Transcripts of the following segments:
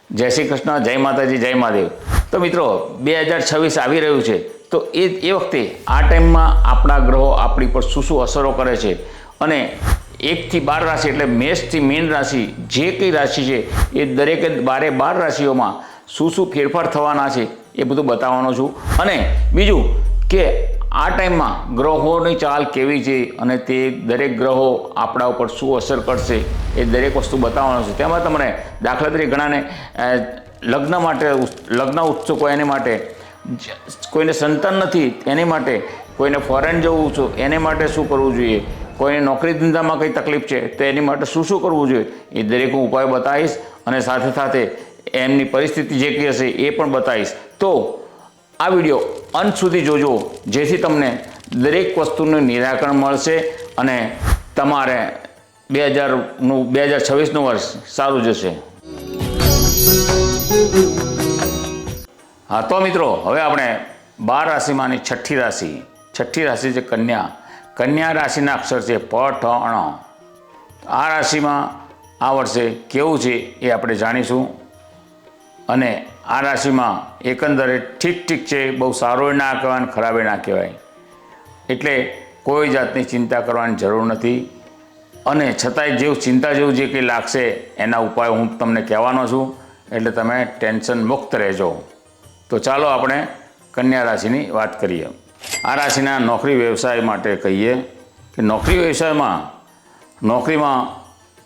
જય શ્રી કૃષ્ણ, જય માતાજી, જય મહાદેવ। તો મિત્રો 2026 આવી રહ્યું છે, તો એ વખતે આ ટાઈમમાં આપણા ગ્રહો આપણી પર શું શું અસરો કરે છે અને 1 થી 12 રાશિ એટલે મેષથી મીન રાશિ જે કઈ રાશિ છે એ દરેકે 12 રાશિઓમાં શું શું ફેરફાર થવાના છે એ બધું બતાવવાનો છું। અને બીજું કે આ ટાઈમમાં ગ્રહોની ચાલ કેવી છે અને તે દરેક ગ્રહો આપણા ઉપર શું અસર કરશે એ દરેક વસ્તુ બતાવવાનો છું। તેમાં તમને દાખલા તરીકે ઘણાને લગ્ન માટે લગ્ન ઉત્સુકો એને માટે, કોઈને સંતાન નથી એની માટે, કોઈને ફોરેન જવું છે એને માટે શું કરવું જોઈએ, કોઈને નોકરી ધંધામાં કંઈ તકલીફ છે તો એની માટે શું શું કરવું જોઈએ એ દરેક હું ઉપાય બતાવીશ અને સાથે સાથે એમની પરિસ્થિતિ જે કંઈ હશે એ પણ બતાવીશ। તો આ વિડીયો અંત સુધી જોજો જેથી તમને દરેક વસ્તુનું નિરાકરણ મળશે અને તમારે 2026નું વર્ષ સારું જશે। હા, તો મિત્રો હવે આપણે 12 રાશિમાંની છઠ્ઠી રાશિ છે કન્યા રાશિના અક્ષર છે પ, ઠ, અણ। આ રાશિમાં આ વર્ષે કેવું છે એ આપણે જાણીશું અને આ રાશિમાં એકંદરે ઠીક છે, બહુ સારું ના કહેવાય અને ખરાબે ના કહેવાય, એટલે કોઈ જાતની ચિંતા કરવાની જરૂર નથી। અને છતાંય જેવું ચિંતા જેવું જે કંઈ લાગશે એના ઉપાય હું તમને કહેવાનો છું, એટલે તમે ટેન્શન મુક્ત રહેજો। તો ચાલો આપણે કન્યા રાશિની વાત કરીએ। આ રાશિના નોકરી વ્યવસાય માટે કહીએ કે નોકરીમાં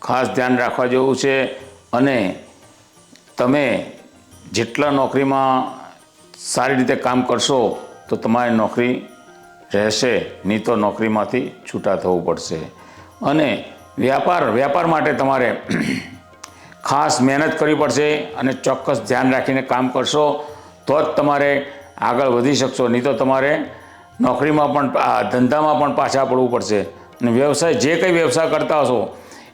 ખાસ ધ્યાન રાખવા જેવું છે અને તમે જેટલા નોકરીમાં સારી રીતે કામ કરશો તો તમારી નોકરી રહેશે, નહીં તો નોકરીમાંથી છૂટા થવું પડશે। અને વ્યાપાર માટે તમારે ખાસ મહેનત કરવી પડશે અને ચોક્કસ ધ્યાન રાખીને કામ કરશો તો જ તમારે આગળ વધી શકશો, નહીં તો તમારે નોકરીમાં પણ ધંધામાં પણ પાછા પડવું પડશે। અને વ્યવસાય જે કંઈ વ્યવસાય કરતા હશો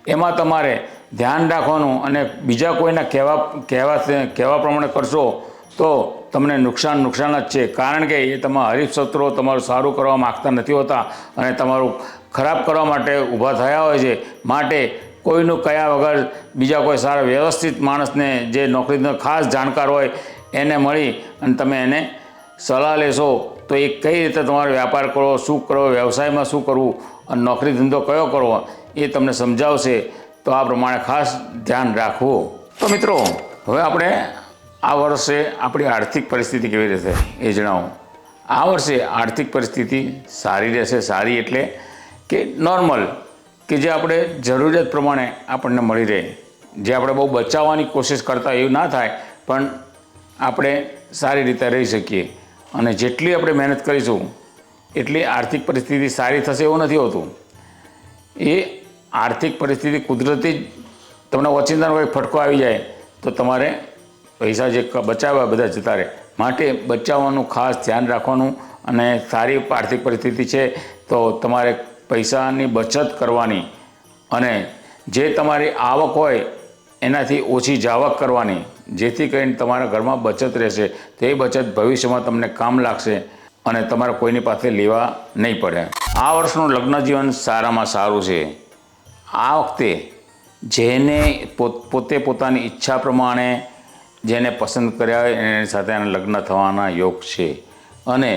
એમાં તમારે ધ્યાન રાખવાનું અને બીજા કોઈના કહેવા પ્રમાણે કરશો તો તમને નુકસાન જ છે, કારણ કે એ તમારા હરીફ શત્રુઓ તમારું સારું કરવા માગતા નથી હોતા અને તમારું ખરાબ કરવા માટે ઊભા થયા હોય છે। માટે કોઈનું કયા વગર બીજા કોઈ સારા વ્યવસ્થિત માણસને જે નોકરીનો ખાસ જાણકાર હોય એને મળી અને તમે એને સલાહ લેશો તો એ કઈ રીતે તમારો વ્યાપાર કરો, શું કરો, વ્યવસાયમાં શું કરવું અને નોકરી ધંધો કયો કરવો એ તમને સમજાવશે। તો આ પ્રમાણે ખાસ ધ્યાન રાખવું। તો મિત્રો હવે આપણે આ વર્ષે આપણી આર્થિક પરિસ્થિતિ કેવી રહેશે એ જણાવો। આ વર્ષે આર્થિક પરિસ્થિતિ સારી રહેશે, સારી એટલે કે નોર્મલ, કે જે આપણે જરૂરિયાત પ્રમાણે આપણને મળી રહે, જે આપણે બહુ બચાવવાની કોશિશ કરતા એવું ના થાય પણ આપણે સારી રીતે રહી શકીએ અને જેટલી આપણે મહેનત કરીશું એટલી આર્થિક પરિસ્થિતિ સારી થશે એવું નથી હોતું। એ આર્થિક પરિસ્થિતિ કુદરતી જ તમને ઓચિંતાનો કોઈ ફટકો આવી જાય તો તમારે પૈસા જે બચાવ્યા બધા જતા રહે, માટે બચાવવાનું ખાસ ધ્યાન રાખવાનું અને સારી આર્થિક પરિસ્થિતિ છે તો તમારે પૈસાની બચત કરવાની અને જે તમારી આવક હોય એનાથી ઓછી જાવક કરવાની, જેથી કરીને તમારા ઘરમાં બચત રહેશે। તે બચત ભવિષ્યમાં તમને કામ લાગશે અને તમારે કોઈની પાસે લેવા નહીં પડે। આ વર્ષનું લગ્ન જીવન સારામાં સારું છે। આ વખતે જેને પોતે પોતાની ઈચ્છા પ્રમાણે જેને પસંદ કર્યા હોય એની સાથે એના લગ્ન થવાના યોગ છે। અને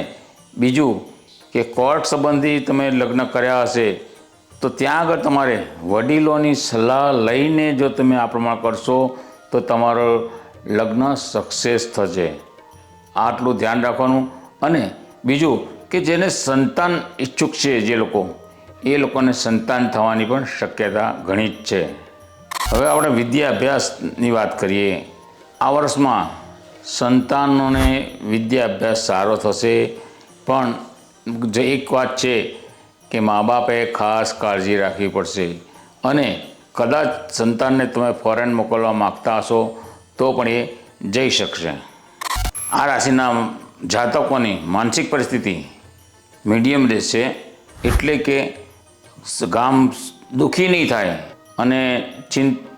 બીજું કે કોર્ટ સંબંધી તમે લગ્ન કર્યા હશે તો ત્યાં આગળ તમારે વડીલોની સલાહ લઈને જો તમે આ પ્રમાણે કરશો તો તમારો લગ્ન સક્સેસ થશે, આટલું ધ્યાન રાખવાનું। અને બીજું કે જેને સંતાન ઈચ્છુક છે એ લોકોને સંતાન થવાની પણ શક્યતા ઘણી જ છે। હવે આપણે વિદ્યાભ્યાસની વાત કરીએ। આ વર્ષમાં સંતાનોને વિદ્યાભ્યાસ સારો થશે, પણ જે એક વાત છે કે મા બાપે ખાસ કાળજી રાખવી પડશે અને કદાચ સંતાનને તમે ફોરેન મોકલવા માગતા હશો તો પણ એ જઈ શકશે। આ રાશિના જાતકોની માનસિક પરિસ્થિતિ મીડિયમ રહેશે, એટલે કે ગામ દુઃખી નહીં થાય અને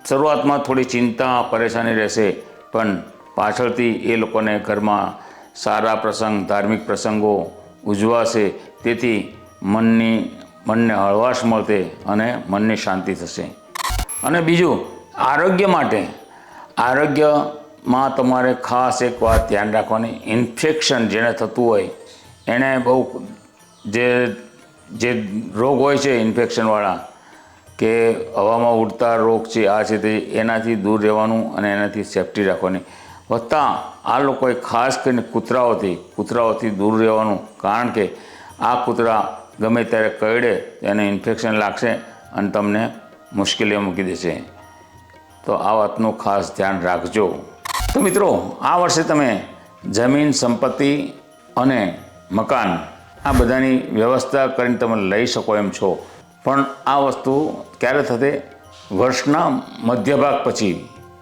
શરૂઆતમાં થોડી ચિંતા પરેશાની રહેશે, પણ પાછળથી એ લોકોને ઘરમાં સારા પ્રસંગ, ધાર્મિક પ્રસંગો ઉજવાશે, તેથી મનને હળવાશ મળશે અને મનની શાંતિ થશે। અને બીજું આરોગ્ય માટે માં તમારે ખાસ એક વાત ધ્યાન રાખવાની, ઇન્ફેક્શન જેને થતું હોય એણે બહુ જે રોગ હોય છે ઇન્ફેક્શનવાળા, કે હવામાં ઉડતા રોગ છે, આ છે તે, એનાથી દૂર રહેવાનું અને એનાથી સેફટી રાખવાની. વત્તા આ લોકોએ ખાસ કરીને કૂતરાઓથી દૂર રહેવાનું, કારણ કે આ કૂતરા ગમે ત્યારે કરડે એને ઇન્ફેક્શન લાગશે અને તમને મુશ્કેલીમાં મૂકી દેશે. તો આ વાતનું ખાસ ધ્યાન રાખજો. તો મિત્રો, આ વર્ષે તમે જમીન, સંપત્તિ અને મકાન આ બધાની વ્યવસ્થા કરીને તમે લઈ શકો એમ છો. પણ આ વસ્તુ ક્યારે થશે? વર્ષના મધ્ય ભાગ પછી,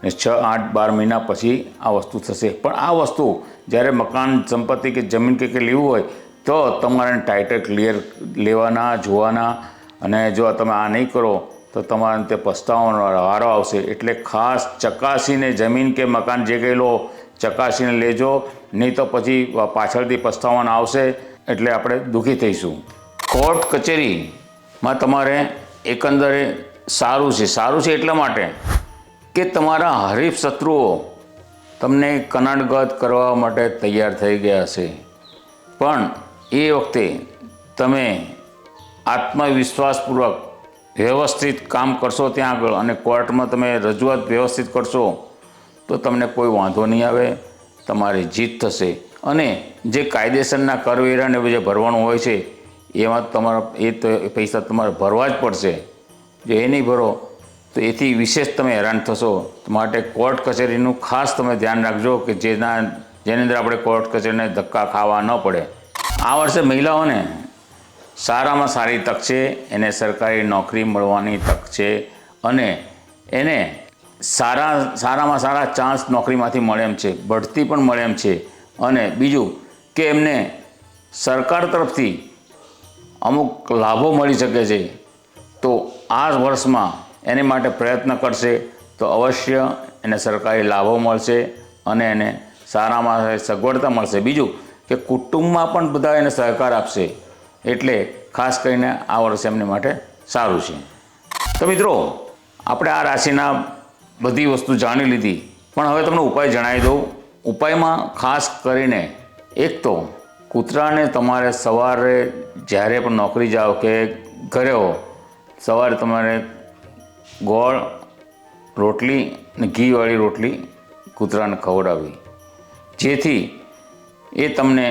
6, 8, 12 મહિના પછી આ વસ્તુ થશે. પણ આ વસ્તુ જ્યારે મકાન, સંપત્તિ કે જમીન કે લેવું હોય તો તમારે ટાઇટલ ક્લિયર લેવાના, જોવાના, અને જો તમે આ નહીં કરો તો તમારે તે પસ્તાવાનો વારો આવશે. એટલે ખાસ ચકાસીને જમીન કે મકાન જે કંઈ લો ચકાસીને લેજો, નહીં તો પછી પાછળથી પસ્તાવાનો આવશે એટલે આપણે દુઃખી થઈશું. કોર્ટ કચેરીમાં તમારે એકંદરે સારું છે એટલા માટે કે તમારા હરીફ શત્રુઓ તમને કનડગત કરવા માટે તૈયાર થઈ ગયા હશે. પણ એ વખતે તમે આત્મવિશ્વાસપૂર્વક વ્યવસ્થિત કામ કરશો ત્યાં આગળ, અને કોર્ટમાં તમે રજૂઆત વ્યવસ્થિત કરશો તો તમને કોઈ વાંધો નહીં આવે, તમારી જીત થશે. અને જે કાયદેસરના કરવેરાને જે ભરવાનું હોય છે એમાં તમારા પૈસા તમારે ભરવા જ પડશે. જો એ નહીં ભરો તો એથી વિશેષ તમે હેરાન થશો. માટે કોર્ટ કચેરીનું ખાસ તમે ધ્યાન રાખજો કે જેની અંદર આપણે કોર્ટ કચેરીને ધક્કા ખાવા ન પડે. આ વર્ષે મહિલાઓને સારામાં સારી તક છે, એને સરકારી નોકરી મળવાની તક છે, અને એને સારામાં સારા ચાન્સ નોકરીમાંથી મળે એમ છે, બઢતી પણ મળે એમ છે. અને બીજું કે એમને સરકાર તરફથી અમુક લાભો મળી શકે છે. તો આ વર્ષમાં એની માટે પ્રયત્ન કરશે તો અવશ્ય એને સરકારી લાભો મળશે અને એને સારામાં સગવડતા મળશે. બીજું કે કુટુંબમાં પણ બધા એને સહકાર આપશે. એટલે ખાસ કરીને આ વર્ષ એમની માટે સારું છે. તો મિત્રો, આપણે આ રાશિના બધી વસ્તુ જાણી લીધી, પણ હવે તમને ઉપાય જણાવી દઉં. ઉપાયમાં ખાસ કરીને એક તો કૂતરાને તમારે સવારે જ્યારે પણ નોકરી જાઓ કે ઘરે હો, સવારે તમારે ગોળ રોટલી અને ઘીવાળી રોટલી કૂતરાને ખવડાવવી, જેથી એ તમને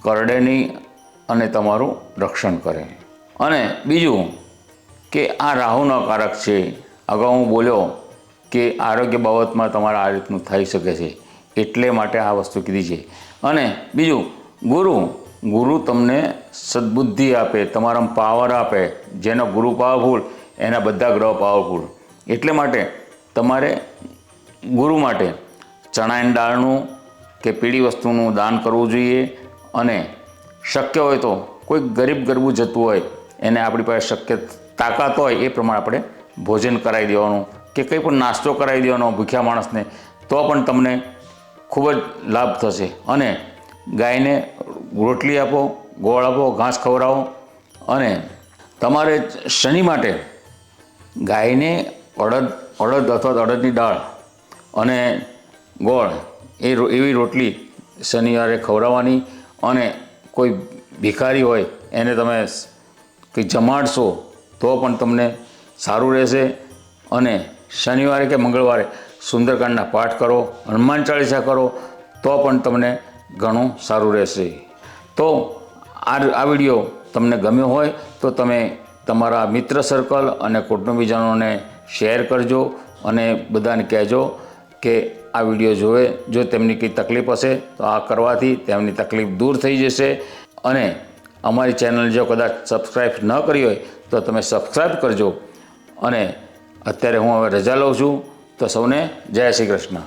કરડે નહીં અને તમારું રક્ષણ કરે. અને બીજું કે આ રાહુનો કારક છે. અગાઉ હું બોલ્યો કે આરોગ્ય બાબતમાં તમારે આ રીતનું થઈ શકે છે, એટલે માટે આ વસ્તુ કીધી છે. અને બીજું ગુરુ તમને સદબુદ્ધિ આપે, તમારામાં પાવર આપે. જેનો ગુરુ પાવરફુલ એના બધા ગ્રહ પાવરફુલ. એટલે માટે તમારે ગુરુ માટે ચણાની દાળનું કે પીળી વસ્તુનું દાન કરવું જોઈએ. અને શક્ય હોય તો કોઈ ગરીબ ગરબું જતું હોય એને આપણી પાસે શક્ય તાકાત હોય એ પ્રમાણે આપણે ભોજન કરાવી દેવાનું, કે કંઈ પણ નાસ્તો કરાવી દેવાનો ભૂખ્યા માણસને, તો પણ તમને ખૂબ જ લાભ થશે. અને ગાયને રોટલી આપો, ગોળ આપો, ઘાસ ખવડાવો. અને તમારે શનિ માટે ગાયને અડદ અથવા અડદની દાળ અને ગોળ એવી રોટલી શનિવારે ખવડાવવાની. અને કોઈ ભિખારી હોય એને તમે કંઈ જમાડશો તો પણ તમને સારું રહેશે. અને શનિવારે કે મંગળવારે સુંદરકાંડના પાઠ કરો, હનુમાન ચાલીસા કરો તો પણ તમને ઘણું સારું રહેશે. તો આ વિડીયો તમને ગમ્યો હોય તો તમે તમારા મિત્ર સર્કલ અને કુટુંબીજનોને શેર કરજો અને બધાને કહેજો કે આ વિડીયો જોવે. જો તેમની કંઈ તકલીફ હશે તો આ કરવાથી તેમની તકલીફ દૂર થઈ જશે. અને અમારી ચેનલ જો કદાચ સબસ્ક્રાઈબ ન કરી હોય તો તમે સબસ્ક્રાઈબ કરજો. અને અત્યારે હું હવે રજા લઉં છું. તો સૌને જય શ્રી કૃષ્ણ.